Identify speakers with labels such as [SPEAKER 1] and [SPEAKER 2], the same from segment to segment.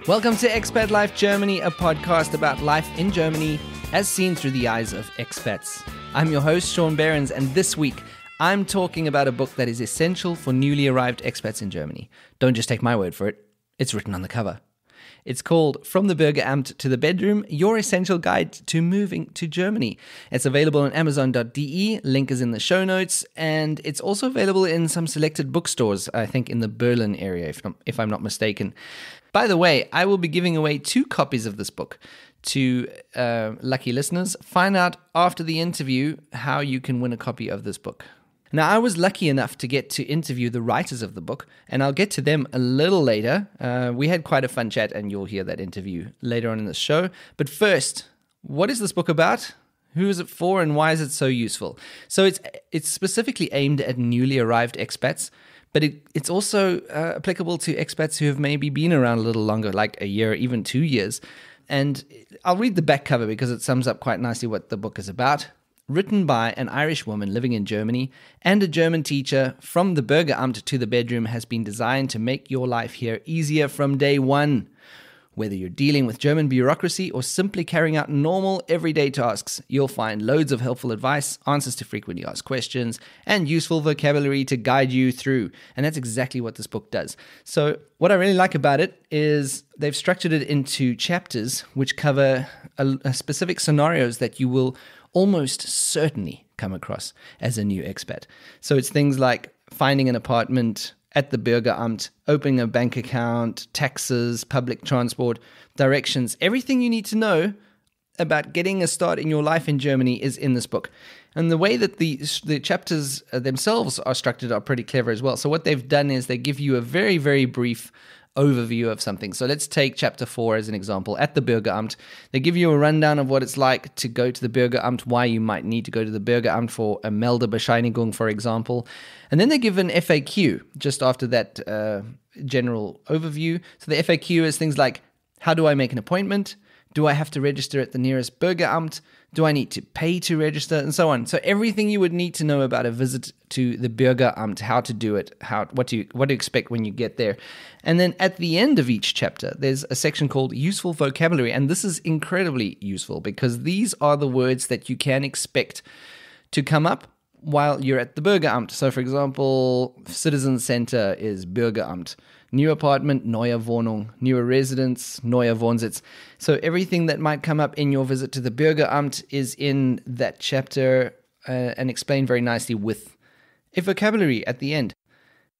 [SPEAKER 1] Welcome to Expat Life Germany, a podcast about life in Germany as seen through the eyes of expats. I'm your host, Shaun, and this week I'm talking about a book that is essential for newly arrived expats in Germany. Don't just take my word for it, it's written on the cover. It's called From the Bürgeramt to the Bedroom, Your Essential Guide to Moving to Germany. It's available on Amazon.de, link is in the show notes, and it's also available in some selected bookstores, I think in the Berlin area, if I'm not mistaken. By the way, I will be giving away 2 copies of this book to lucky listeners. Find out after the interview how you can win a copy of this book. Now, I was lucky enough to get to interview the writers of the book, and I'll get to them a little later. We had quite a fun chat, and you'll hear that interview later on in the show. But first, what is this book about? Who is it for, and why is it so useful? So it's specifically aimed at newly arrived expats, but it's also applicable to expats who have maybe been around a little longer, like a year, even 2 years. And I'll read the back cover because it sums up quite nicely what the book is about. Written by an Irish woman living in Germany and a German teacher, From the Bürgeramt to the Bedroom has been designed to make your life here easier from day one. Whether you're dealing with German bureaucracy or simply carrying out normal, everyday tasks, you'll find loads of helpful advice, answers to frequently asked questions, and useful vocabulary to guide you through. And that's exactly what this book does. So what I really like about it is they've structured it into chapters which cover specific scenarios that you will almost certainly come across as a new expat. So it's things like finding an apartment at the Bürgeramt, opening a bank account, taxes, public transport, directions. Everything you need to know about getting a start in your life in Germany is in this book. And the way that the chapters themselves are structured are pretty clever as well. So what they've done is they give you a very, very brief overview of something. So let's take chapter 4 as an example. At the Bürgeramt, they give you a rundown of what it's like to go to the Bürgeramt, why you might need to go to the Bürgeramt for a Meldebescheinigung, for example. And then they give an FAQ just after that general overview. So the FAQ is things like, how do I make an appointment? Do I have to register at the nearest Bürgeramt? Do I need to pay to register? And so on. So everything you would need to know about a visit to the Bürgeramt, how to do it, what to expect when you get there. And then at the end of each chapter, there's a section called Useful Vocabulary. And this is incredibly useful because these are the words that you can expect to come up while you're at the Bürgeramt. So for example, Citizen Center is Bürgeramt. New apartment, neue Wohnung. Newer residence, neuer Wohnsitz. So everything that might come up in your visit to the Bürgeramt is in that chapter and explained very nicely with a vocabulary at the end.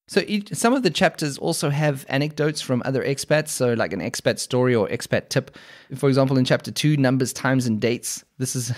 [SPEAKER 1] So some of the chapters also have anecdotes from other expats, so like an expat story or expat tip. For example, in chapter 2, numbers, times, and dates. This is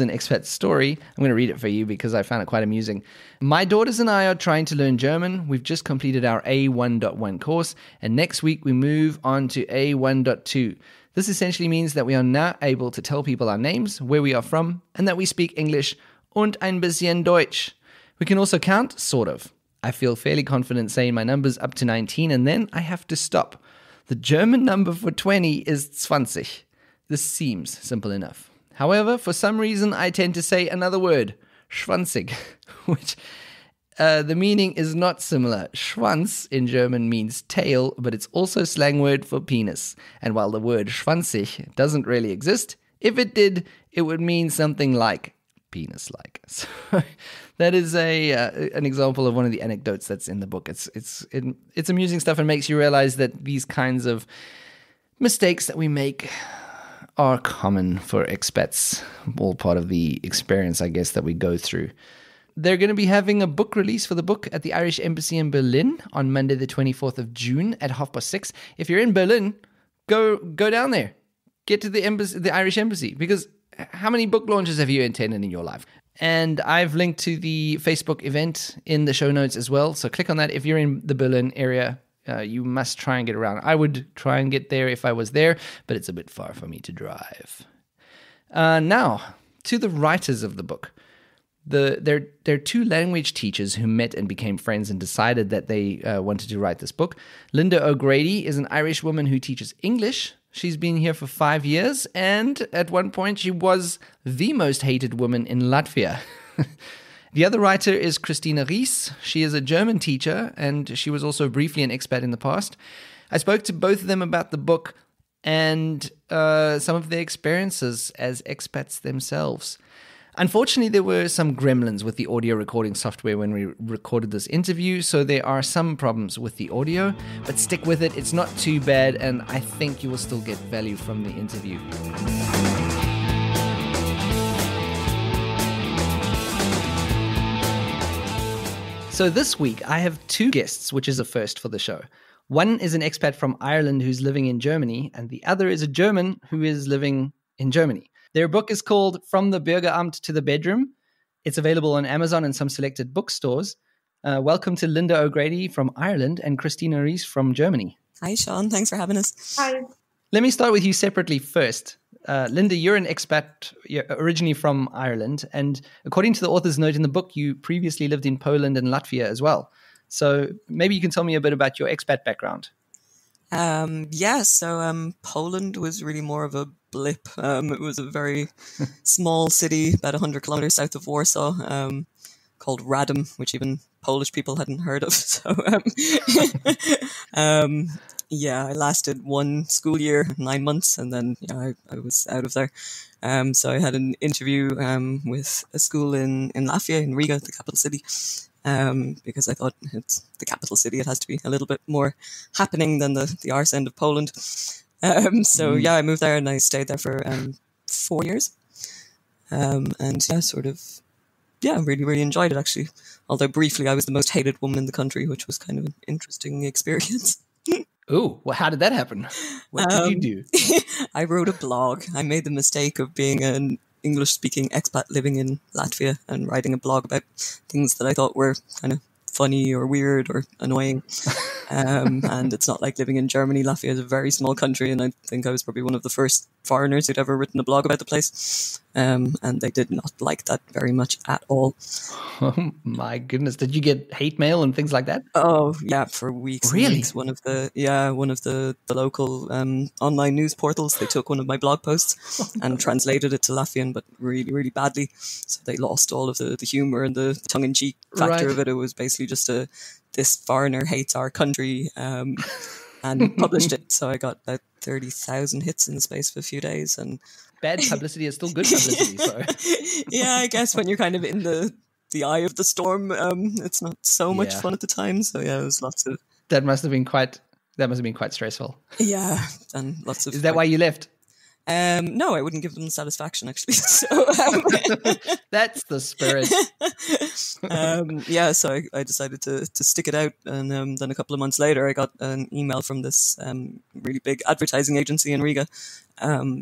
[SPEAKER 1] an expat story. I'm going to read it for you because I found it quite amusing. My daughters and I are trying to learn German. We've just completed our A1.1 course, and next week we move on to A1.2. This essentially means that we are now able to tell people our names, where we are from, and that we speak English und ein bisschen Deutsch. We can also count, sort of. I feel fairly confident saying my numbers up to 19, and then I have to stop. The German number for 20 is 20. This seems simple enough. However, for some reason, I tend to say another word, schwanzig, which the meaning is not similar. Schwanz in German means tail, but it's also a slang word for penis. And while the word schwanzig doesn't really exist, if it did, it would mean something like penis-like. So that is an example of one of the anecdotes that's in the book. It's amusing stuff and makes you realize that these kinds of mistakes that we make are common for expats, all part of the experience, I guess, that we go through. They're going to be having a book release for the book at the Irish Embassy in Berlin on Monday the 24th of June at 6:30. If you're in Berlin, go down there. Get to the Irish Embassy, because how many book launches have you attended in your life? And I've linked to the Facebook event in the show notes as well. So click on that. If you're in the Berlin area, you must try and get around. I would try and get there if I was there, but it's a bit far for me to drive. Now, to the writers of the book. They're 2 language teachers who met and became friends and decided that they wanted to write this book. Linda O'Grady is an Irish woman who teaches English. She's been here for 5 years, and at one point she was the most hated woman in Latvia. The other writer is Christina Ries. She is a German teacher, and she was also briefly an expat in the past. I spoke to both of them about the book and some of their experiences as expats themselves. Unfortunately, there were some gremlins with the audio recording software when we recorded this interview, so there are some problems with the audio, but stick with it. It's not too bad, and I think you will still get value from the interview. So this week, I have two guests, which is a first for the show. One is an expat from Ireland who's living in Germany, and the other is a German who is living in Germany. Their book is called From the Bürgeramt to the Bedroom. It's available on Amazon and some selected bookstores. Welcome to Linda O'Grady from Ireland and Christina Rees from Germany.
[SPEAKER 2] Hi, Shaun. Thanks for having us.
[SPEAKER 3] Hi.
[SPEAKER 1] Let me start with you separately first. Linda, you're an expat originally from Ireland, and according to the author's note in the book, you previously lived in Poland and Latvia as well. So maybe you can tell me a bit about your expat background.
[SPEAKER 2] So Poland was really more of a blip. It was a very small city, about 100 kilometers south of Warsaw, called Radom, which even Polish people hadn't heard of. So, I lasted one school year, 9 months, and then I was out of there. So I had an interview with a school in Latvia, in Riga, the capital city. Because I thought it's the capital city, it has to be a little bit more happening than the arse end of Poland. I moved there and I stayed there for 4 years. Really, really enjoyed it actually. Although briefly I was the most hated woman in the country, which was kind of an interesting experience.
[SPEAKER 1] Ooh, well, how did that happen? What did you do?
[SPEAKER 2] I wrote a blog. I made the mistake of being an English-speaking expat living in Latvia and writing a blog about things that I thought were kind of funny or weird or annoying. And it's not like living in Germany. Latvia is a very small country, and I think I was probably one of the first foreigners who'd ever written a blog about the place. And they did not like that very much at all.
[SPEAKER 1] Oh my goodness. Did you get hate mail and things like that?
[SPEAKER 2] Oh yeah, for weeks.
[SPEAKER 1] Really?
[SPEAKER 2] And weeks. One of the local online news portals, they took one of my blog posts and translated it to Latvian, but really, really badly. So they lost all of the humor and the tongue-in-cheek factor of it. It was basically just this foreigner hates our country, and published it. So I got about 30,000 hits in the space of a few days. And
[SPEAKER 1] bad publicity is still good publicity. So
[SPEAKER 2] yeah, I guess when you're kind of in the eye of the storm, it's not so much fun at the time. So yeah, it was lots of.
[SPEAKER 1] That must have been quite stressful.
[SPEAKER 2] Yeah, and lots of.
[SPEAKER 1] Is that why you left?
[SPEAKER 2] No, I wouldn't give them satisfaction actually. So
[SPEAKER 1] that's the spirit.
[SPEAKER 2] So I decided to stick it out, and then a couple of months later, I got an email from this really big advertising agency in Riga,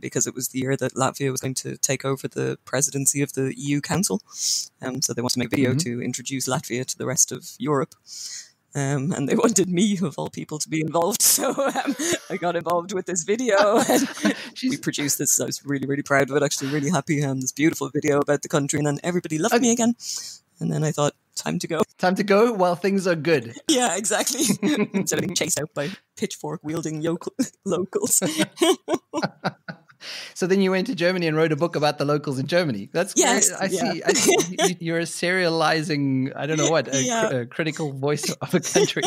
[SPEAKER 2] because it was the year that Latvia was going to take over the presidency of the EU Council. So they wanted to make a video to introduce Latvia to the rest of Europe. And they wanted me, of all people, to be involved. So I got involved with this video, and we produced this. I was really, really proud of it, actually, really happy. This beautiful video about the country, and then everybody loved me again. And then I thought, time to go.
[SPEAKER 1] Time to go while things are good.
[SPEAKER 2] Yeah, exactly. Instead of being chased out by pitchfork-wielding locals.
[SPEAKER 1] So then you went to Germany and wrote a book about the locals in Germany. That's
[SPEAKER 2] yes,
[SPEAKER 1] I see. You're a serializing, I don't know what, a critical voice of a country.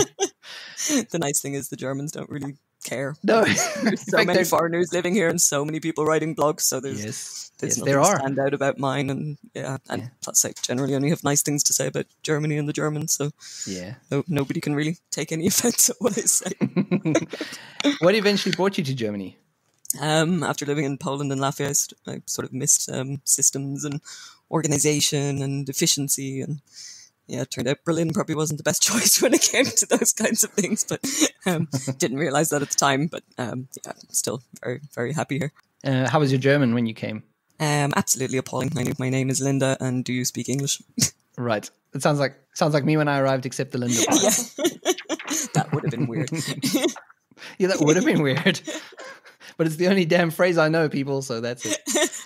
[SPEAKER 2] The nice thing is the Germans don't really care.
[SPEAKER 1] No,
[SPEAKER 2] there's so many foreigners living here and so many people writing blogs. So there's nothing to stand out about mine. And plus I generally only have nice things to say about Germany and the Germans. So nobody can really take any offense at what I say.
[SPEAKER 1] What eventually brought you to Germany?
[SPEAKER 2] After living in Poland and Latvia, I sort of missed systems and organization and efficiency, and it turned out Berlin probably wasn't the best choice when it came to those kinds of things, but didn't realize that at the time. But still very, very happy here.
[SPEAKER 1] How was your German when you came?
[SPEAKER 2] Absolutely appalling. My name is Linda, and do you speak English?
[SPEAKER 1] Right. It sounds like me when I arrived, except the Linda part.
[SPEAKER 2] That would have been weird.
[SPEAKER 1] Yeah, that would have been weird. But it's the only damn phrase I know, people, so that's it.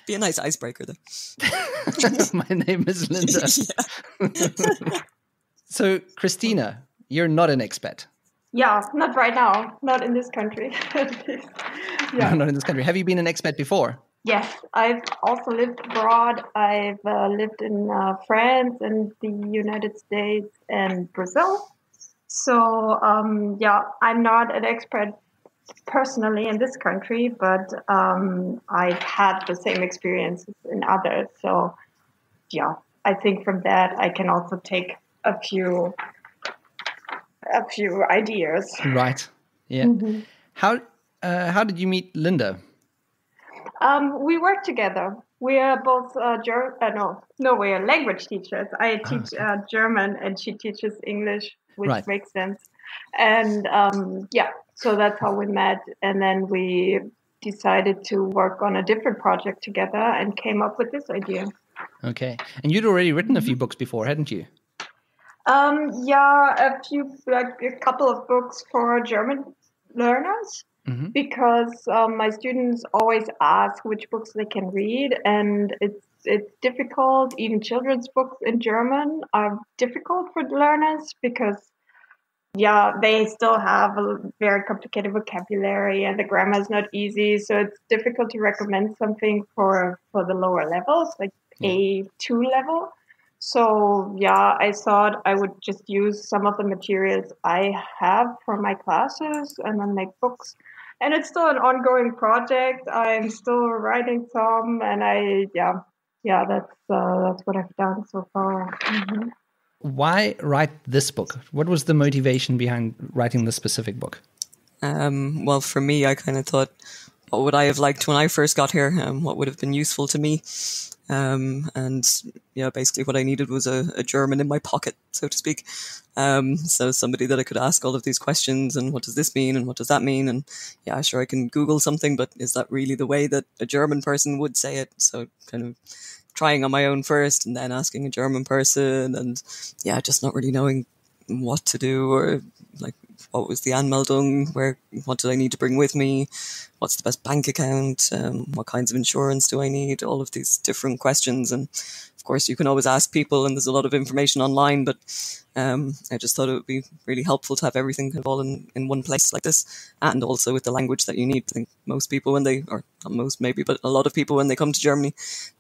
[SPEAKER 2] Be a nice icebreaker, though.
[SPEAKER 1] My name is Linda. So, Christina, you're not an expat.
[SPEAKER 3] Yeah, not right now. Not in this country, at least. Yeah.
[SPEAKER 1] No, not in this country. Have you been an expat before?
[SPEAKER 3] Yes, I've also lived abroad. I've lived in France and the United States and Brazil. So, I'm not an expat personally in this country, but I've had the same experiences in others. So yeah, I think from that I can also take a few ideas.
[SPEAKER 1] Right. Yeah.
[SPEAKER 3] Mhm.
[SPEAKER 1] How did you meet Linda?
[SPEAKER 3] We work together. We are both we are language teachers. I teach German and she teaches English, which
[SPEAKER 1] Right.
[SPEAKER 3] makes sense. And so that's how we met. And then we decided to work on a different project together and came up with this idea.
[SPEAKER 1] Okay. And you'd already written a few books before, hadn't you?
[SPEAKER 3] A couple of books for German learners.
[SPEAKER 1] Mm-hmm.
[SPEAKER 3] Because my students always ask which books they can read, and it's difficult. Even children's books in German are difficult for learners because they still have a very complicated vocabulary and the grammar is not easy. So it's difficult to recommend something for the lower levels, like A2 level. So I thought I would just use some of the materials I have for my classes and then make books. And it's still an ongoing project. I'm still writing some, and that's what I've done so far. Mm-hmm.
[SPEAKER 1] Why write this book? What was the motivation behind writing this specific book?
[SPEAKER 2] Well, for me, I kind of thought, what would I have liked when I first got here? What would have been useful to me? Basically what I needed was a German in my pocket, so to speak. So somebody that I could ask all of these questions and what does this mean and what does that mean? And sure, I can Google something, but is that really the way that a German person would say it? So kind of trying on my own first and then asking a German person and just not really knowing what to do or like what was the Anmeldung, what did I need to bring with me, what's the best bank account, what kinds of insurance do I need, all of these different questions. And of course you can always ask people and there's a lot of information online, but I just thought it would be really helpful to have everything kind of all in one place like this, and also with the language that you need. I think most people when they, or not most maybe, but a lot of people when they come to Germany,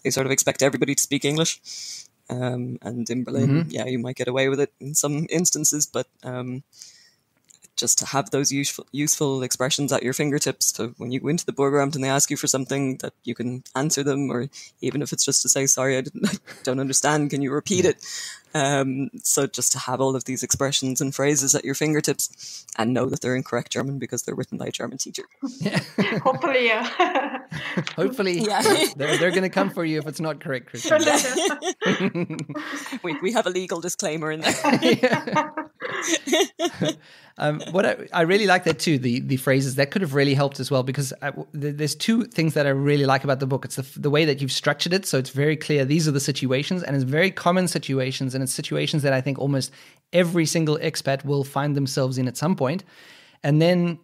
[SPEAKER 2] they sort of expect everybody to speak English. And in Berlin, you might get away with it in some instances, but just to have those useful expressions at your fingertips. So when you go into the Bürgeramt and they ask you for something, that you can answer them, or even if it's just to say, sorry, I don't understand, can you repeat it? So just to have all of these expressions and phrases at your fingertips and know that they're in correct German because they're written by a German teacher.
[SPEAKER 1] Yeah.
[SPEAKER 3] Hopefully, yeah.
[SPEAKER 1] Hopefully, they're going to come for you if it's not correct, Christian.
[SPEAKER 2] We have a legal disclaimer in there.
[SPEAKER 1] What I really like that too, the phrases that could have really helped as well, because there's two things that I really like about the book. It's the way that you've structured it, so it's very clear these are the situations, and it's very common situations, and it's situations that I think almost every single expat will find themselves in at some point. And then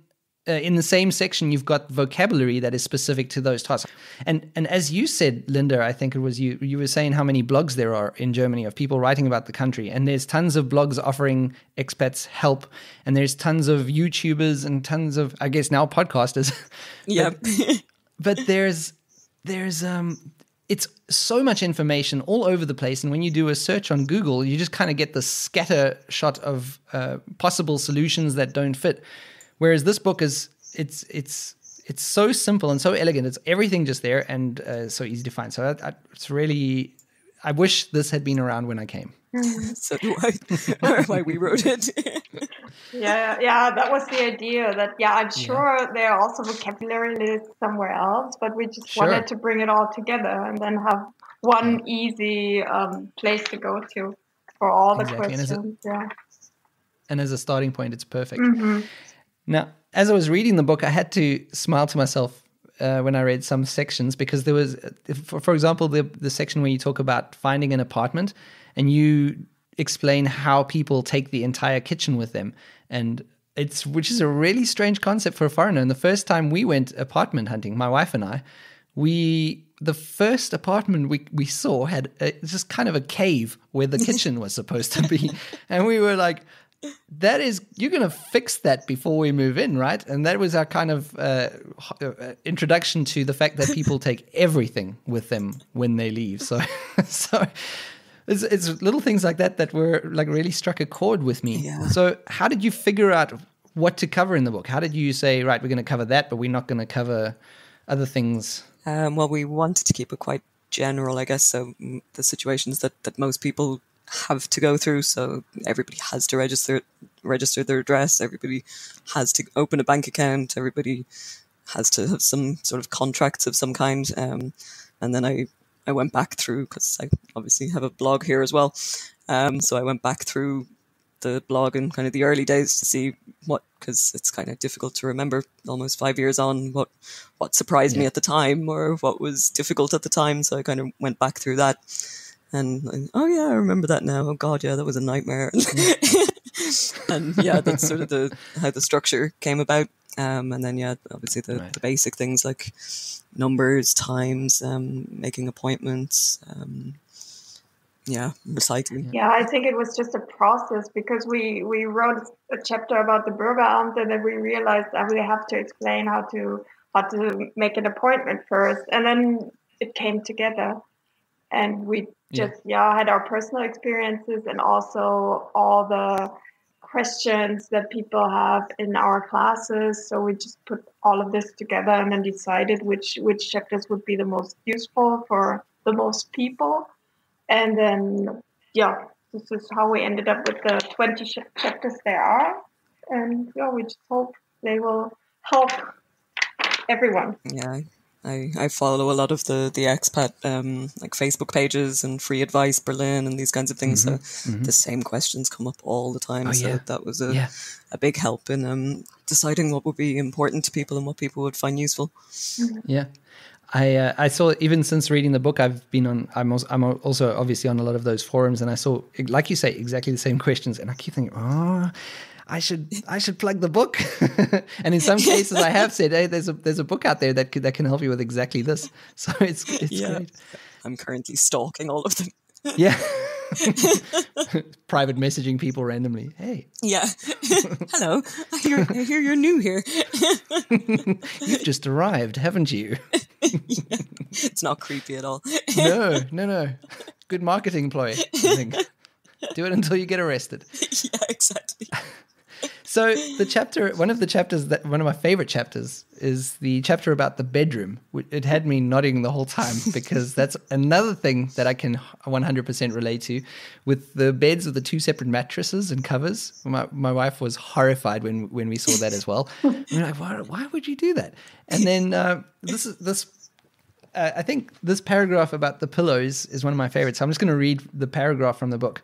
[SPEAKER 1] in the same section, you've got vocabulary that is specific to those tasks. And as you said, Linda, I think it was you were saying how many blogs there are in Germany of people writing about the country. And there's tons of blogs offering expats help. And there's tons of YouTubers and tons of, I guess now, podcasters.
[SPEAKER 2] Yeah.
[SPEAKER 1] but there's it's so much information all over the place. And when you do a search on Google, you just kind of get the scatter shot of possible solutions that don't fit. Whereas this book it's so simple and so elegant. It's everything just there and so easy to find. So it's really, I wish this had been around when I came.
[SPEAKER 2] So do I. Why we wrote it.
[SPEAKER 3] Yeah, that was the idea. That I'm sure there are also vocabulary lists somewhere else, but we just wanted to bring it all together and then have one easy place to go to for all the questions.
[SPEAKER 1] And as a starting point, it's perfect.
[SPEAKER 3] Mm-hmm.
[SPEAKER 1] Now, as I was reading the book, I had to smile to myself when I read some sections, because there was, for example, the section where you talk about finding an apartment and you explain how people take the entire kitchen with them, and which is a really strange concept for a foreigner. And the first time we went apartment hunting, my wife and I, the first apartment we saw had just kind of a cave where the kitchen was supposed to be, and we were like, you're going to fix that before we move in, right? And that was our kind of introduction to the fact that people take everything with them when they leave. So it's little things like that were like really struck a chord with me. Yeah. So how did you figure out what to cover in the book? How did you say, right, we're going to cover that, but we're not going to cover other things?
[SPEAKER 2] Well, we wanted to keep it quite general, I guess. So the situations that most people have to go through. So everybody has to register their address. Everybody has to open a bank account. Everybody has to have some sort of contracts of some kind. And then I went back through, because I obviously have a blog here as well. So I went back through the blog in kind of the early days to see because it's kind of difficult to remember almost 5 years on what surprised me at the time or what was difficult at the time. So I kind of went back through that and I remember that now. Oh God, yeah, that was a nightmare. And yeah, that's sort of how the structure came about. And then obviously the basic things like numbers, times, making appointments, recycling.
[SPEAKER 3] Yeah, I think it was just a process because we wrote a chapter about the Bürgeramt, and then we realized that we have to explain how to make an appointment first, and then it came together, and we just had our personal experiences and also all the questions that people have in our classes. So we just put all of this together and then decided which chapters would be the most useful for the most people. And then, this is how we ended up with the 20 chapters there are. And we just hope they will help everyone.
[SPEAKER 2] Yeah, I follow a lot of the expat like Facebook pages and Free Advice Berlin and these kinds of things. So the same questions come up all the time. So that was a big help in deciding what would be important to people and what people would find useful.
[SPEAKER 1] Yeah. I saw, even since reading the book, I'm also obviously on a lot of those forums, and I saw, like you say, exactly the same questions, and I keep thinking, I should plug the book. And in some cases I have said, hey, there's a book out there that can help you with exactly this. So it's great.
[SPEAKER 2] I'm currently stalking all of them.
[SPEAKER 1] Yeah. Private messaging people randomly. Hey.
[SPEAKER 2] Yeah. Hello. I hear you're new here.
[SPEAKER 1] You've just arrived, haven't you?
[SPEAKER 2] Yeah. It's not creepy at all.
[SPEAKER 1] No. Good marketing ploy, I think. Do it until you get arrested.
[SPEAKER 2] Yeah, exactly.
[SPEAKER 1] So one of my favorite chapters is the chapter about the bedroom. It had me nodding the whole time because that's another thing that I can 100% relate to, with the beds with the two separate mattresses and covers. My wife was horrified when we saw that as well. We were like, why would you do that? And then I think this paragraph about the pillows is one of my favorites. So I'm just going to read the paragraph from the book.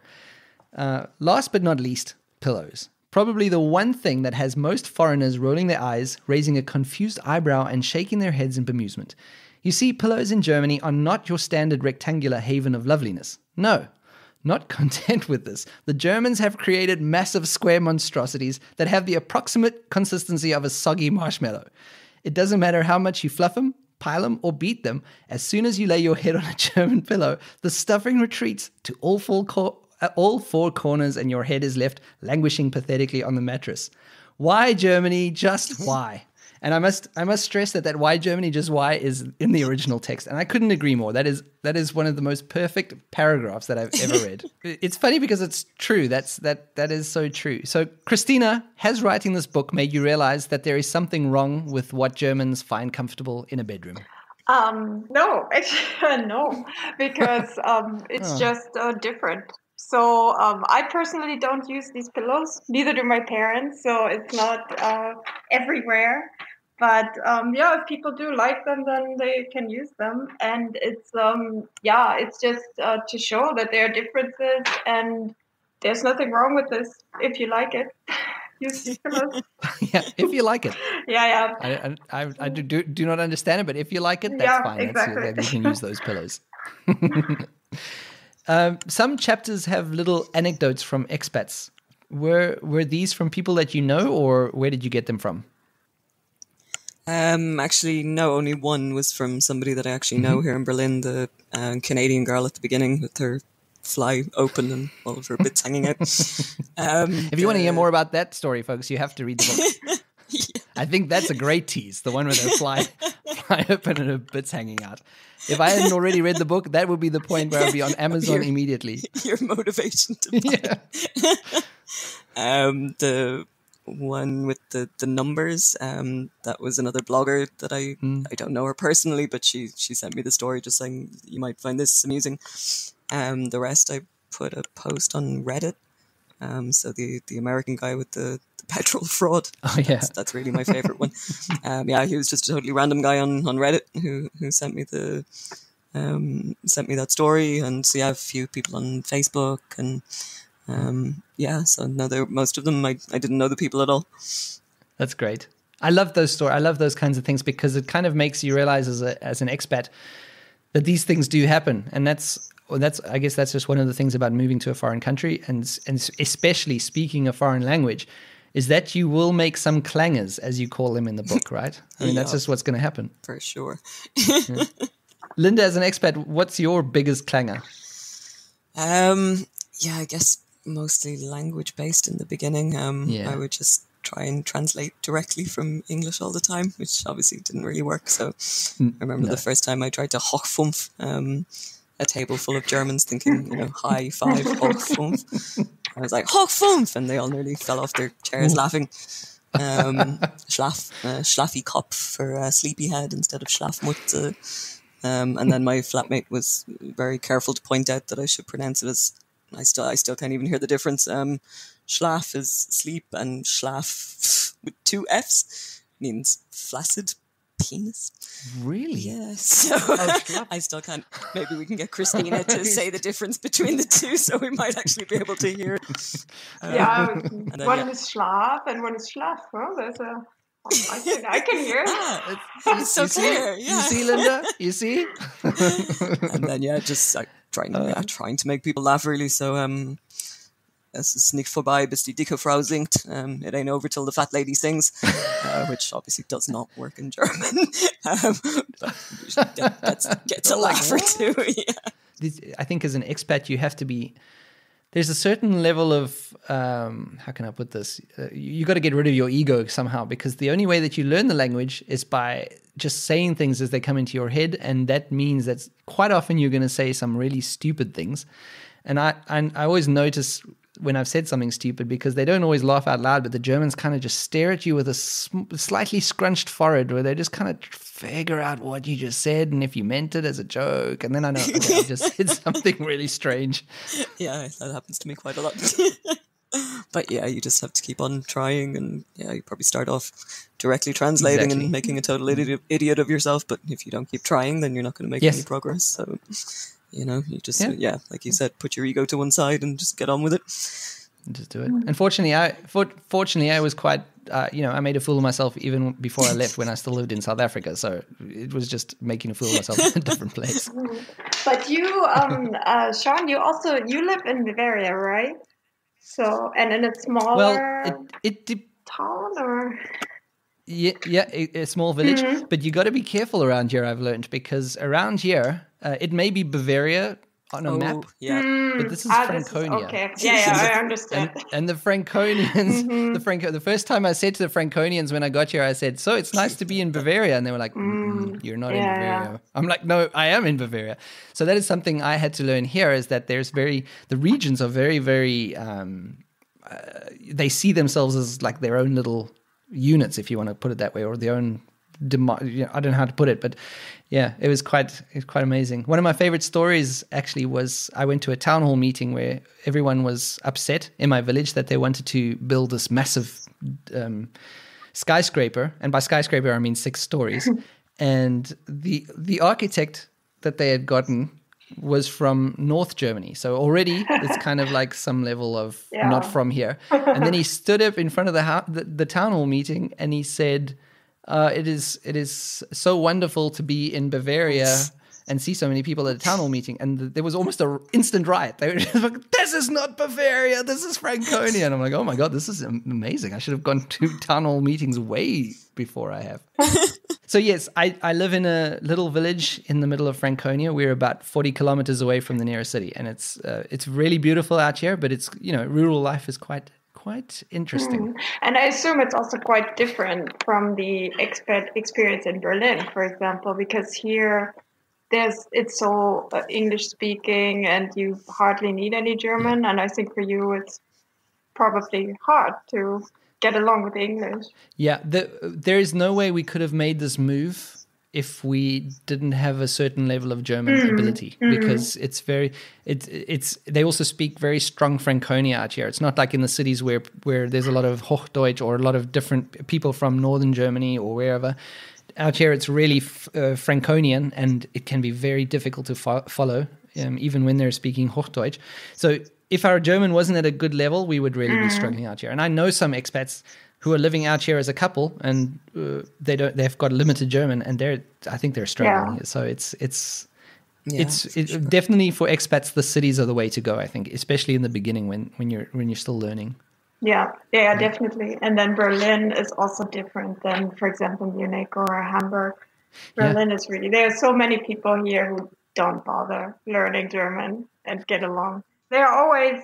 [SPEAKER 1] Last but not least, pillows. Probably the one thing that has most foreigners rolling their eyes, raising a confused eyebrow, and shaking their heads in bemusement. You see, pillows in Germany are not your standard rectangular haven of loveliness. No. Not content with this, the Germans have created massive square monstrosities that have the approximate consistency of a soggy marshmallow. It doesn't matter how much you fluff them, pile them, or beat them. As soon as you lay your head on a German pillow, the stuffing retreats to all four corners and your head is left languishing pathetically on the mattress. Why Germany? Just why? And I must stress that why Germany, just why is in the original text. And I couldn't agree more. That is one of the most perfect paragraphs that I've ever read. It's funny because it's true. That is so true. So Christina, has writing this book made you realize that there is something wrong with what Germans find comfortable in a bedroom?
[SPEAKER 3] No, actually, no, because it's just different. So I personally don't use these pillows. Neither do my parents. So it's not everywhere. But if people do like them, then they can use them. And it's it's just to show that there are differences, and there's nothing wrong with this if you like it. Use these pillows.
[SPEAKER 1] Yeah, if you like it.
[SPEAKER 3] Yeah.
[SPEAKER 1] I do not understand it, but if you like it, that's fine.
[SPEAKER 3] Exactly.
[SPEAKER 1] You can use those pillows. Some chapters have little anecdotes from expats. Were these from people that you know, or where did you get them from?
[SPEAKER 2] Actually, no, only one was from somebody that I actually know here in Berlin, the Canadian girl at the beginning with her fly open and all of her bits hanging out.
[SPEAKER 1] If you want to hear more about that story, folks, you have to read the book. Yeah. I think that's a great tease, the one with her fly open and her bits hanging out. If I hadn't already read the book, that would be the point where I'd be on Amazon immediately.
[SPEAKER 2] Your motivation to buy it. one with the numbers. That was another blogger that I don't know her personally, but she sent me the story just saying you might find this amusing. The rest I put a post on Reddit. So the American guy with the petrol fraud.
[SPEAKER 1] Oh yeah,
[SPEAKER 2] that's really my favorite one. He was just a totally random guy on Reddit who sent me that story, and so a few people on Facebook, and so no, most of them I didn't know the people at all.
[SPEAKER 1] That's great. I love those stories. I love those kinds of things because it kind of makes you realize as an expat that these things do happen, and that's I guess that's just one of the things about moving to a foreign country, and especially speaking a foreign language, is that you will make some clangers, as you call them in the book, right? I mean, that's just what's going to happen.
[SPEAKER 2] For sure.
[SPEAKER 1] Yeah. Linda, as an expat, what's your biggest clanger?
[SPEAKER 2] I guess mostly language-based in the beginning. I would just try and translate directly from English all the time, which obviously didn't really work. So I remember the first time I tried to hochfumpf a table full of Germans thinking, high five, hochfumpf. I was like, hochfumpf! And they all nearly fell off their chairs laughing. Schlaffy Kopf for sleepyhead instead of Schlafmutze. And then my flatmate was very careful to point out that I should pronounce it as, I still can't even hear the difference. Schlaf is sleep, and Schlaf with 2 Fs means flaccid penis.
[SPEAKER 1] Really?
[SPEAKER 2] Yeah. So I still can't. Maybe we can get Christina to say the difference between the two, so we might actually be able to hear.
[SPEAKER 3] One is Schlaf and one is Schlaf. Well, there's a. I can hear it.
[SPEAKER 2] It's so clear. Yeah.
[SPEAKER 1] You see, Linda? You see?
[SPEAKER 2] And then just trying to make people laugh, really. So es ist nicht vorbei, bis die dicke Frau singt. It ain't over till the fat lady sings, which obviously does not work in German. But that gets a laugh or two. Yeah.
[SPEAKER 1] I think as an expat, you have to be. There's a certain level of, how can I put this? You got to get rid of your ego somehow, because the only way that you learn the language is by just saying things as they come into your head. And that means that quite often you're going to say some really stupid things. And I always notice when I've said something stupid, because they don't always laugh out loud, but the Germans kind of just stare at you with a slightly scrunched forehead, where they just kind of figure out what you just said and if you meant it as a joke. And then I know, okay, I just said something really strange.
[SPEAKER 2] Yeah, that happens to me quite a lot. But you just have to keep on trying, and you probably start off directly translating and making a total idiot of yourself. But if you don't keep trying, then you're not going to make any progress. So, you just, like you said, put your ego to one side and just get on with it.
[SPEAKER 1] Just do it. And fortunately, I was quite, I made a fool of myself even before I left, when I still lived in South Africa. So it was just making a fool of myself in a different place.
[SPEAKER 3] But you, Shaun, you live in Bavaria, right? So, and in a smaller town, or?
[SPEAKER 1] Yeah, a small village. But you got to be careful around here, I've learned, because around here, it may be Bavaria on a map, but this is Franconia.
[SPEAKER 3] Okay. I understand.
[SPEAKER 1] And the Franconians, the first time I said to the Franconians when I got here, I said, "So it's nice to be in Bavaria," and they were like, "You're not in Bavaria." Yeah. I'm like, "No, I am in Bavaria." So that is something I had to learn here: is that the regions are very, very. They see themselves as like their own little units, if you want to put it that way, or their own. I don't know how to put it, but it was quite amazing. One of my favorite stories actually was I went to a town hall meeting where everyone was upset in my village that they wanted to build this massive skyscraper, and by skyscraper I mean 6 stories. And the architect that they had gotten was from North Germany, so already it's kind of like some level of not from here. And then he stood up in front of the town hall meeting and he said, it is so wonderful to be in Bavaria and see so many people at a town hall meeting. And there was almost an instant riot. They were just like, "This is not Bavaria, this is Franconia." And I'm like, "Oh my God, this is amazing. I should have gone to town hall meetings way before I have." So yes, I live in a little village in the middle of Franconia. We're about 40 kilometers away from the nearest city. And it's really beautiful out here, but it's, rural life is quite interesting.
[SPEAKER 3] And I assume it's also quite different from the expat experience in Berlin, for example, because here it's so English speaking and you hardly need any German. And I think for you it's probably hard to get along with English.
[SPEAKER 1] Yeah, there is no way we could have made this move if we didn't have a certain level of German ability, because it's they also speak very strong Franconia out here. It's not like in the cities where there's a lot of Hochdeutsch or a lot of different people from northern Germany or wherever. Out here, it's really Franconian, and it can be very difficult to follow, even when they're speaking Hochdeutsch. So if our German wasn't at a good level, we would really be struggling out here. And I know some expats who are living out here as a couple, and they've got limited German, and I think they're struggling. Yeah. So it's definitely for expats, the cities are the way to go, I think, especially in the beginning when you're still learning.
[SPEAKER 3] Yeah, definitely. And then Berlin is also different than, for example, Munich or Hamburg. Berlin is really, there are so many people here who don't bother learning German and get along. There are always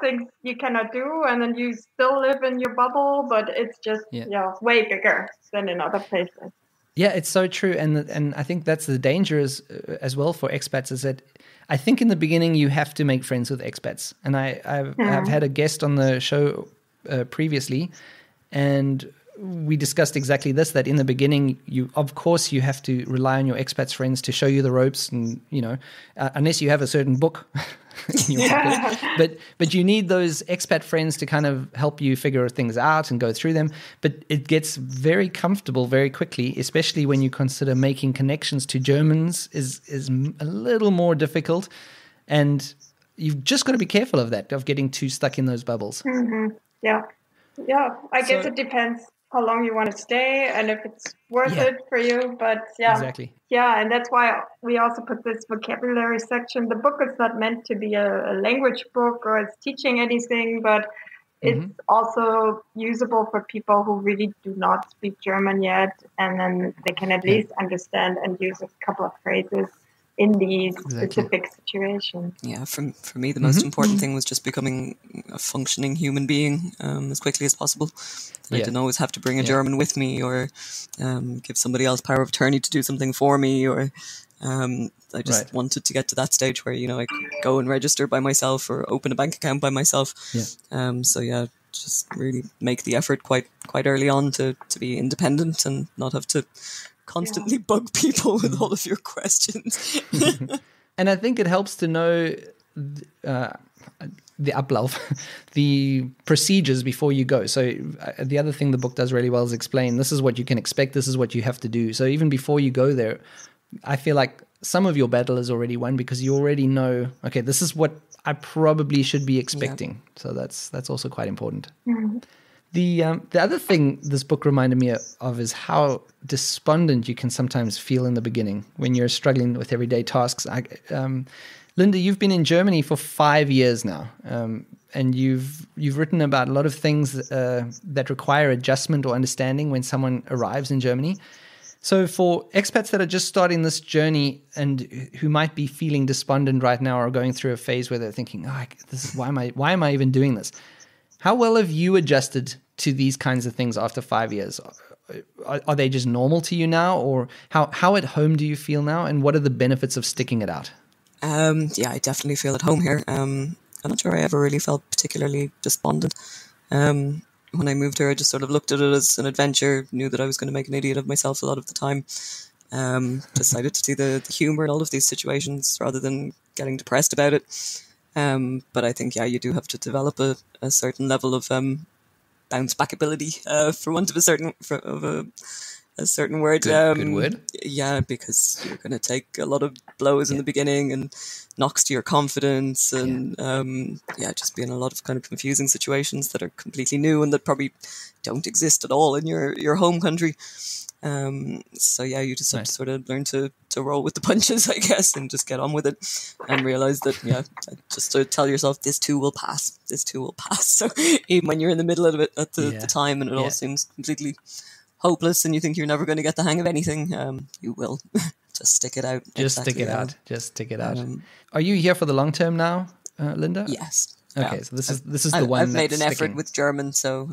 [SPEAKER 3] things you cannot do, and then you still live in your bubble, but it's just way bigger than in other places.
[SPEAKER 1] Yeah, it's so true, and I think that's the danger as well for expats, is that I think in the beginning you have to make friends with expats. And I've had a guest on the show previously, and we discussed exactly this, that in the beginning, you have to rely on your expats friends to show you the ropes, and unless you have a certain book in your pocket. But you need those expat friends to kind of help you figure things out and go through them. But it gets very comfortable very quickly, especially when you consider making connections to Germans is a little more difficult, and you've just got to be careful of that, of getting too stuck in those bubbles.
[SPEAKER 3] Mm-hmm. Yeah. I guess it depends how long you want to stay and if it's worth it for you. But
[SPEAKER 1] exactly.
[SPEAKER 3] Yeah, and that's why we also put this vocabulary section. The book is not meant to be a language book or it's teaching anything, but it's also usable for people who really do not speak German yet, and then they can at least understand and use a couple of phrases in these specific situations.
[SPEAKER 2] Yeah, for me, the most important thing was just becoming a functioning human being as quickly as possible. I didn't always have to bring a German with me, or give somebody else power of attorney to do something for me, or I just wanted to get to that stage where, I could go and register by myself or open a bank account by myself. Just really make the effort quite early on to be independent and not have to constantly bug people with all of your questions.
[SPEAKER 1] And I think it helps to know the Ablauf, the procedures before you go. So the other thing the book does really well is explain, this is what you can expect, this is what you have to do. So even before you go there, I feel like some of your battle is already won, because you already know, okay, this is what I probably should be expecting. Yeah. So that's also quite important. Mm-hmm. The other thing this book reminded me of is how despondent you can sometimes feel in the beginning when you're struggling with everyday tasks. Linda, you've been in Germany for 5 years now, and you've written about a lot of things that require adjustment or understanding when someone arrives in Germany. So for expats that are just starting this journey and who might be feeling despondent right now, or going through a phase where they're thinking, why am I even doing this? How well have you adjusted to these kinds of things after 5 years? Are they just normal to you now, or how at home do you feel now, and what are the benefits of sticking it out?
[SPEAKER 2] I definitely feel at home here. I'm not sure I ever really felt particularly despondent. When I moved here, I just sort of looked at it as an adventure, knew that I was going to make an idiot of myself a lot of the time. Decided to see the humour in all of these situations rather than getting depressed about it. But I think, you do have to develop a certain level of bounce back ability, for want of a certain word.
[SPEAKER 1] Good word.
[SPEAKER 2] Yeah, because you're going to take a lot of blows in the beginning and knocks to your confidence, and just be in a lot of kind of confusing situations that are completely new and that probably don't exist at all in your home country. You just have to sort of learn to roll with the punches, I guess, and just get on with it, and realize that, just to tell yourself, this too will pass. So even when you're in the middle of it at the time and it all seems completely hopeless and you think you're never going to get the hang of anything, you will. Just stick it out.
[SPEAKER 1] Just stick it out. Are you here for the long term now, Linda?
[SPEAKER 2] Yes.
[SPEAKER 1] Okay, so this is the one.
[SPEAKER 2] I've made an effort with German, so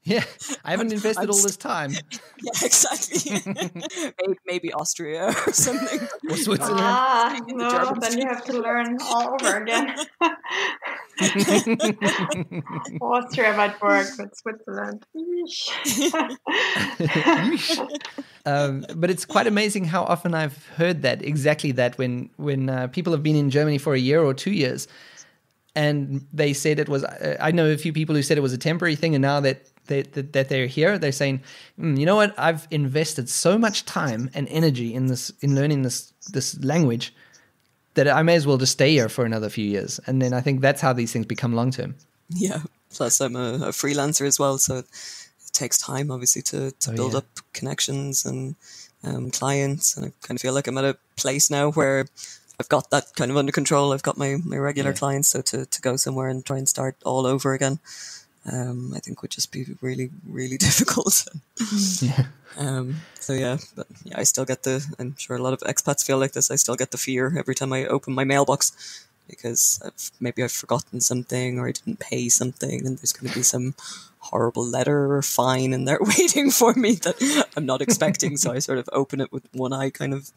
[SPEAKER 1] Yeah, I haven't invested
[SPEAKER 2] I'm
[SPEAKER 1] all this time.
[SPEAKER 2] Yeah, exactly. Maybe Austria or something.
[SPEAKER 1] Or Switzerland.
[SPEAKER 2] In the
[SPEAKER 3] No,
[SPEAKER 2] German
[SPEAKER 3] then you have to learn all over again. Austria might work, but Switzerland.
[SPEAKER 1] But it's quite amazing how often I've heard that, exactly that, when people have been in Germany for a year or 2 years, and they said it was. I know a few people who said it was a temporary thing, and now that they're here, they're saying, you know what? I've invested so much time and energy in learning this language that I may as well just stay here for another few years. And then I think that's how these things become long term.
[SPEAKER 2] Yeah. Plus, I'm a freelancer as well, so it takes time, obviously, to build up connections and clients. And I kind of feel like I'm at a place now where I've got that kind of under control. I've got my regular clients, so to go somewhere and try and start all over again, I think would just be really, really difficult. So yeah, but yeah, I still get I'm sure a lot of expats feel like this. I still get the fear every time I open my mailbox because maybe I've forgotten something or I didn't pay something, and there's going to be some horrible letter or fine in there waiting for me that I'm not expecting. So I sort of open it with one eye kind of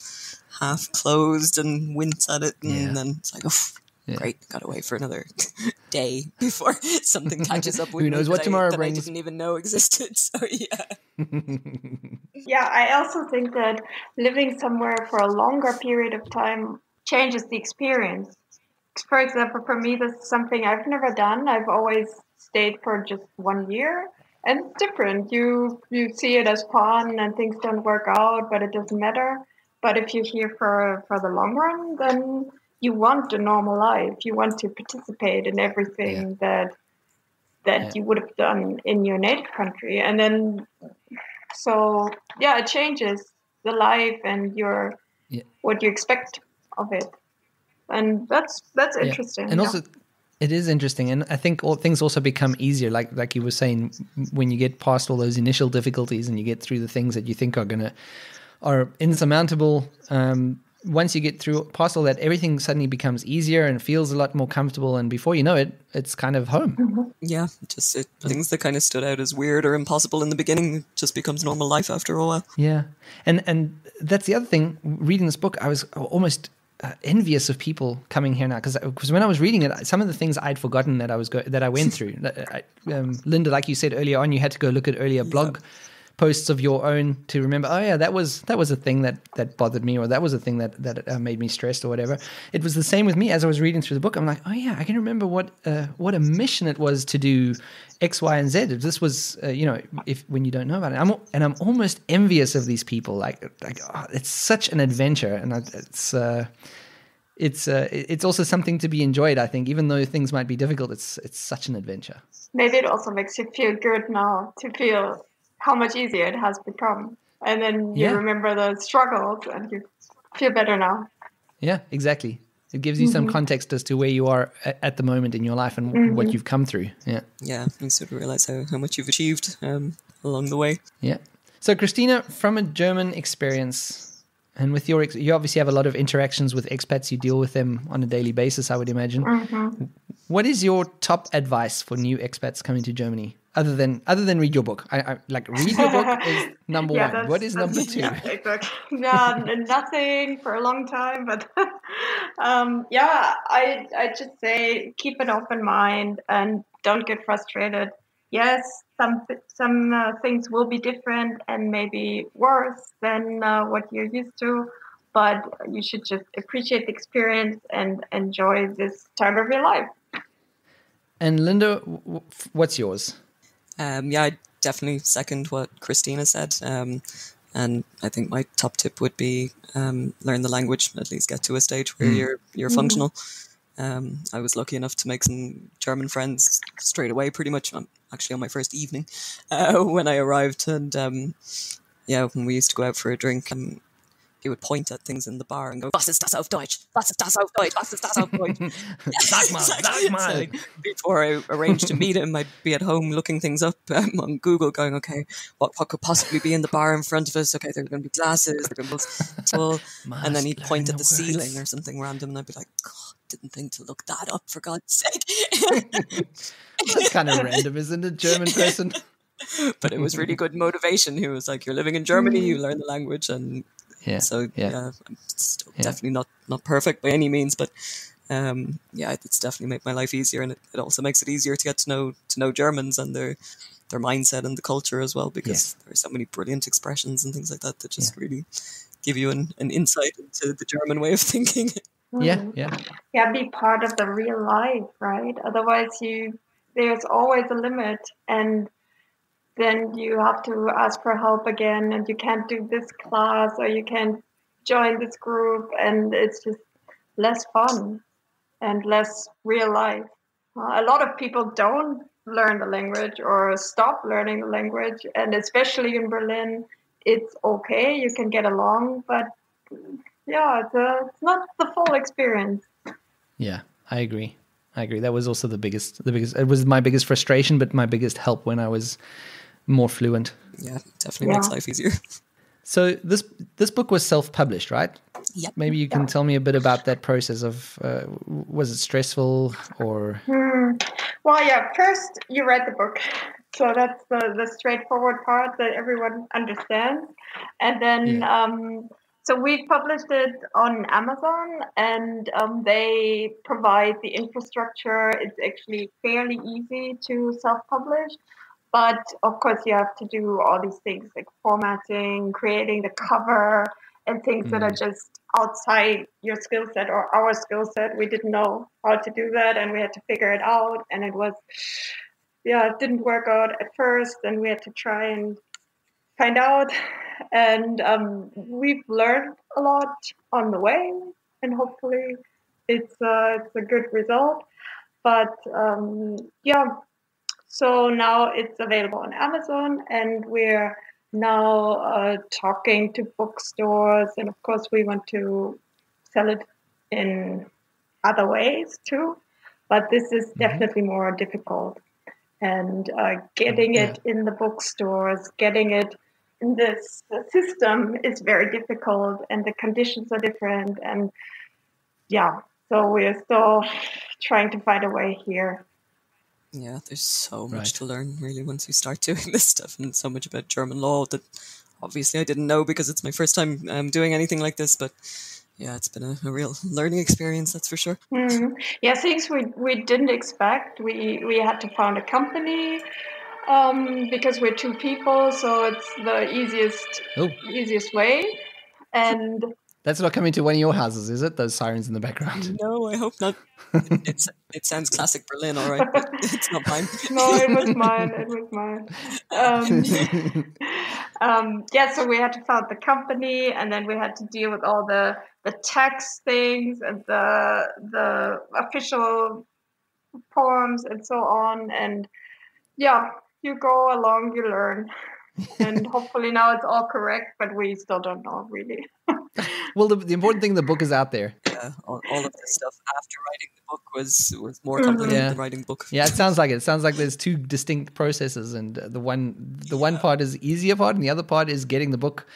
[SPEAKER 2] half closed and wince at it, and then it's like, oh, great, gotta wait for another day before something catches up with me.
[SPEAKER 1] Who knows what tomorrow brings?
[SPEAKER 2] I didn't even know existed. So yeah.
[SPEAKER 3] Yeah, I also think that living somewhere for a longer period of time changes the experience. For example, for me, this is something I've never done. I've always stayed for just 1 year, and it's different. You see it as fun, and things don't work out, but it doesn't matter. But if you're here for the long run, then you want a normal life. You want to participate in everything that you would have done in your native country, and then it changes the life and what you expect of it. And that's interesting.
[SPEAKER 1] And also, it is interesting, and I think things also become easier. Like you were saying, when you get past all those initial difficulties and you get through the things that you think are insurmountable. Once you get past all that, everything suddenly becomes easier and feels a lot more comfortable. And before you know it, it's kind of home.
[SPEAKER 3] Mm-hmm.
[SPEAKER 2] Yeah, things that kind of stood out as weird or impossible in the beginning just becomes normal life after a while.
[SPEAKER 1] Yeah, and that's the other thing. Reading this book, I was almost envious of people coming here now, because when I was reading it, some of the things I'd forgotten that I went through. Linda, like you said earlier on, you had to go look at earlier blog posts of your own to remember. Oh yeah, that was a thing that bothered me, or that was a thing that made me stressed, or whatever. It was the same with me as I was reading through the book. I'm like, oh yeah, I can remember what a mission it was to do X, Y, and Z. If this was when you don't know about it, I'm almost envious of these people. Like it's such an adventure, and it's also something to be enjoyed. I think, even though things might be difficult, it's such an adventure.
[SPEAKER 3] Maybe it also makes you feel good now to feel how much easier it has become. And then you remember the struggles and you feel better now.
[SPEAKER 1] Yeah, exactly. It gives you some context as to where you are at the moment in your life and what you've come through. Yeah.
[SPEAKER 2] Yeah, you sort of realize how much you've achieved along the way.
[SPEAKER 1] Yeah. So Christina, from a German experience, and with you obviously have a lot of interactions with expats, you deal with them on a daily basis, I would imagine.
[SPEAKER 3] Mm-hmm.
[SPEAKER 1] What is your top advice for new expats coming to Germany? Other than read your book. I like read your book is number one. What is number two?
[SPEAKER 3] Yeah, exactly. Nothing for a long time, but I just say keep an open mind and don't get frustrated. Yes, some things will be different and maybe worse than what you're used to, but you should just appreciate the experience and enjoy this time of your life.
[SPEAKER 2] And
[SPEAKER 1] Linda, what's yours?
[SPEAKER 2] I definitely second what Christina said. And I think my top tip would be learn the language, at least get to a stage where you're functional. I was lucky enough to make some German friends straight away, pretty much actually on my first evening when I arrived. And when we used to go out for a drink, he would point at things in the bar and go, "Was ist das auf Deutsch? Was ist das auf Deutsch? Was ist das auf Deutsch?"
[SPEAKER 1] Sag mal.
[SPEAKER 2] So, before I arranged to meet him, I'd be at home looking things up on Google, going, okay, what could possibly be in the bar in front of us? Okay, there are going to be glasses, there are going to be and then he'd point at the ceiling or something random, and I'd be like, God, didn't think to look that up, for God's sake.
[SPEAKER 1] That's kind of random, isn't it, German person?
[SPEAKER 2] But it was really good motivation. He was like, "You're living in Germany, you learn the language," and so I'm still definitely not perfect by any means, but it's definitely made my life easier, and it also makes it easier to get to know Germans and their mindset and the culture as well, because there are so many brilliant expressions and things like that just really give you an insight into the German way of thinking.
[SPEAKER 3] Be part of the real life, right? Otherwise there's always a limit, and then you have to ask for help again, and you can't do this class, or you can't join this group, and it's just less fun and less real life. A lot of people don't learn the language or stop learning the language, and especially in Berlin, it's okay, you can get along, but it's not the full experience.
[SPEAKER 1] Yeah, I agree. That was also the biggest, it was my biggest frustration, but my biggest help when I was more fluent.
[SPEAKER 2] Yeah, definitely makes life easier.
[SPEAKER 1] So this book was self-published, right?
[SPEAKER 2] Yeah.
[SPEAKER 1] Maybe you can tell me a bit about that process of, was it stressful or?
[SPEAKER 3] Well, first you read the book. So that's the straightforward part that everyone understands. And then, so we published it on Amazon, and they provide the infrastructure. It's actually fairly easy to self-publish. But of course, you have to do all these things like formatting, creating the cover, and things that are just outside your skill set or our skill set. We didn't know how to do that, and we had to figure it out. And it was, it didn't work out at first, and we had to try and find out. And we've learned a lot on the way, and hopefully it's a good result. But so now it's available on Amazon, and we're now talking to bookstores, and of course we want to sell it in other ways too, but this is definitely more difficult. And getting it in the bookstores, getting it in this system is very difficult, and the conditions are different, and so we're still trying to find a way here.
[SPEAKER 2] Yeah, there's so much to learn, really, once you start doing this stuff, and so much about German law that obviously I didn't know because it's my first time doing anything like this. But it's been a real learning experience, that's for sure.
[SPEAKER 3] Yeah, things we didn't expect. We had to found a company because we're two people, so it's the easiest way. And
[SPEAKER 1] that's not coming to one of your houses, is it? Those sirens in the background.
[SPEAKER 2] No, I hope not. It sounds classic Berlin, all right, but it's not mine.
[SPEAKER 3] No, it was mine. So we had to found the company, and then we had to deal with all the tax things and the official forms and so on. And you go along, you learn. And hopefully now it's all correct, but we still don't know really.
[SPEAKER 1] Well, the important thing, the book is out there.
[SPEAKER 2] Yeah, all of this stuff after writing the book was more complicated than writing the book.
[SPEAKER 1] Yeah, it sounds like it. It sounds like there's two distinct processes, and the one part is the easier part, and the other part is getting the book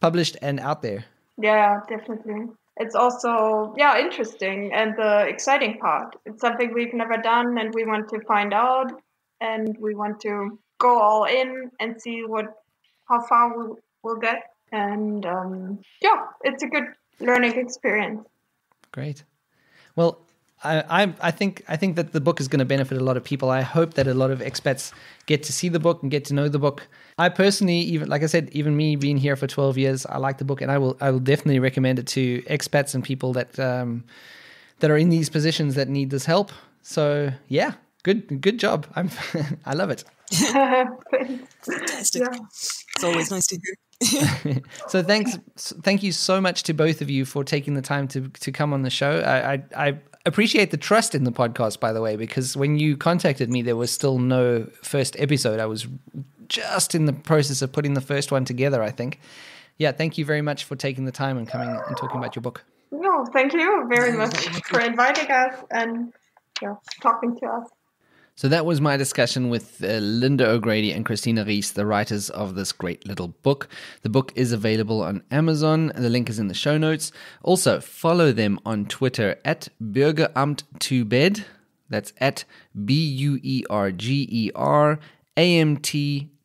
[SPEAKER 1] published and out there.
[SPEAKER 3] Yeah, definitely. It's also interesting and the exciting part. It's something we've never done, and we want to find out, and we want to go all in and see how far we'll get. And it's a good learning experience.
[SPEAKER 1] Great. Well, I think that the book is going to benefit a lot of people. I hope that a lot of expats get to see the book and get to know the book. I personally, even like I said, even me being here for 12 years, I like the book, and I will definitely recommend it to expats and people that are in these positions that need this help. So good job. I love it.
[SPEAKER 2] Fantastic. It's always nice to hear.
[SPEAKER 1] So thank you so much to both of you for taking the time to come on the show. I appreciate the trust in the podcast, by the way, because when you contacted me, there was still no first episode. I was just in the process of putting the first one together, I think. Yeah, thank you very much for taking the time and coming and talking about your book.
[SPEAKER 3] No, thank you very much for inviting us and talking to us.
[SPEAKER 1] So that was my discussion with Linda O'Grady and Christina Ries, the writers of this great little book. The book is available on Amazon. The link is in the show notes. Also, follow them on Twitter at Bürgeramt to Bed. That's at BUERGERAMT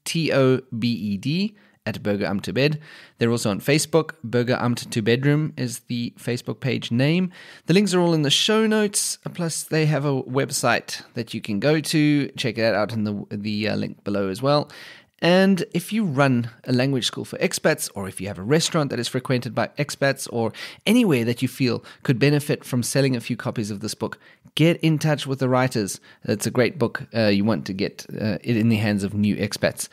[SPEAKER 1] TOBED at Bürgeramt to Bed. They're also on Facebook. Bürgeramt to Bedroom is the Facebook page name. The links are all in the show notes. Plus, they have a website that you can go to. Check that out in the link below as well. And if you run a language school for expats, or if you have a restaurant that is frequented by expats, or anywhere that you feel could benefit from selling a few copies of this book, get in touch with the writers. It's a great book. You want to get it in the hands of new expats.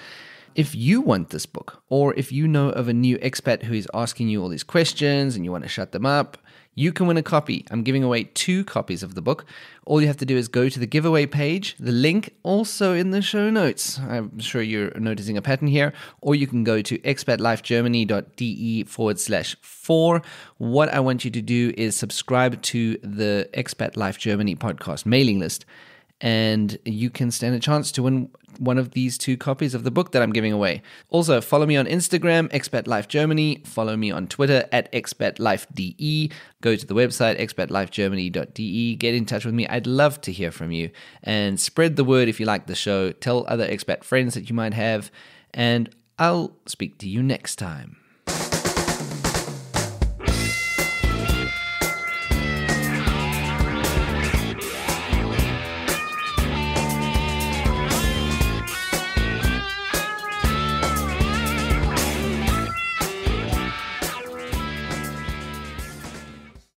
[SPEAKER 1] If you want this book, or if you know of a new expat who is asking you all these questions and you want to shut them up, you can win a copy. I'm giving away 2 copies of the book. All you have to do is go to the giveaway page, the link also in the show notes. I'm sure you're noticing a pattern here. Or you can go to expatlifegermany.de/4. What I want you to do is subscribe to the Expat Life Germany podcast mailing list, and you can stand a chance to win one of these 2 copies of the book that I'm giving away. Also, follow me on Instagram, Expat Life Germany. Follow me on Twitter at expatlifede. Go to the website, expatlifegermany.de. Get in touch with me. I'd love to hear from you. And spread the word if you like the show. Tell other expat friends that you might have. And I'll speak to you next time.